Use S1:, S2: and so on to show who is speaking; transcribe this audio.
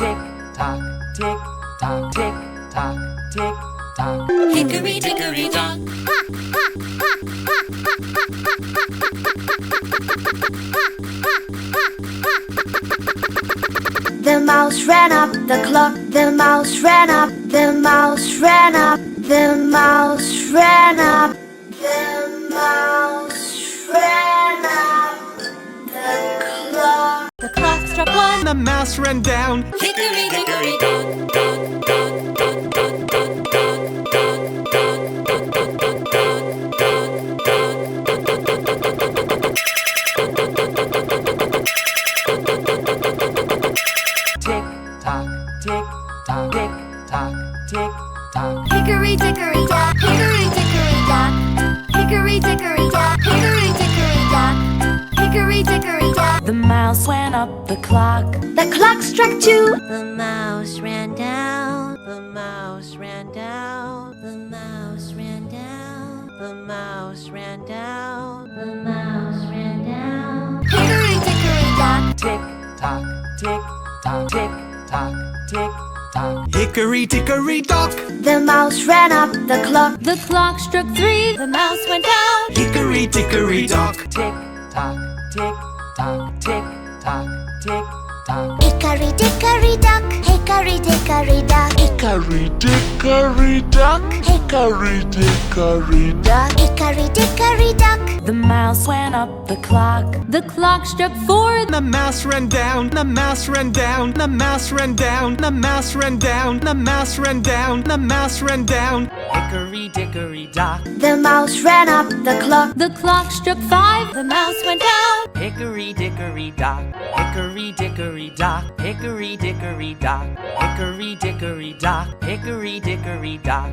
S1: tick tock, tick tock, tick tock, tick tock.
S2: Hickory Dickory Dock.
S3: The mouse ran up the clock. The mouse ran up. The mouse ran up. The mouse ran up. The mouse ran up the clock.
S2: The clock struck one.
S4: The mouse ran down.
S2: Hickory Dickory Dock, dock, dock, dock, dock, dock, dock, dock, dock, dock, dock, dock,
S1: Tick tock, tick tock, tick tock, tick tock.
S3: Hickory dickory dock. Hickory dickory dock. Hickory dickory dock. Hickory dickory dock. Hickory dickory dock.
S2: The mouse went up the clock.
S3: The clock struck two.
S2: The mouse ran down. The mouse ran down. The mouse ran down. The mouse ran down. The mouse ran down.
S3: Hickory dickory dock.
S1: Tick tock, tick tock, tick tock, tick tock.
S4: Hickory Dickory Dock.
S3: The mouse ran up the clock.
S2: The clock struck three. The mouse went down.
S4: Hickory Dickory Dock.
S1: Tick tock, tick tock, tick tock, tick tock.
S3: Hickory dickory dock. Hickory dickory dock.
S5: Hickory Dickory Dock. Hickory Dickory Dock.
S3: Hickory dickory dock.
S2: The mouse went up the clock. The clock struck four.
S4: The mouse ran down. The mouse ran down. The mouse ran down. The mouse ran down. The mouse ran down. The mouse ran down.
S1: Hickory dickory dock.
S3: The mouse ran up the clock.
S2: The clock struck five. The mouse went down.
S1: Hickory dickory dock. Hickory dickory dock. Hickory dickory dock. Hickory dickory dock. Hickory dickory dock.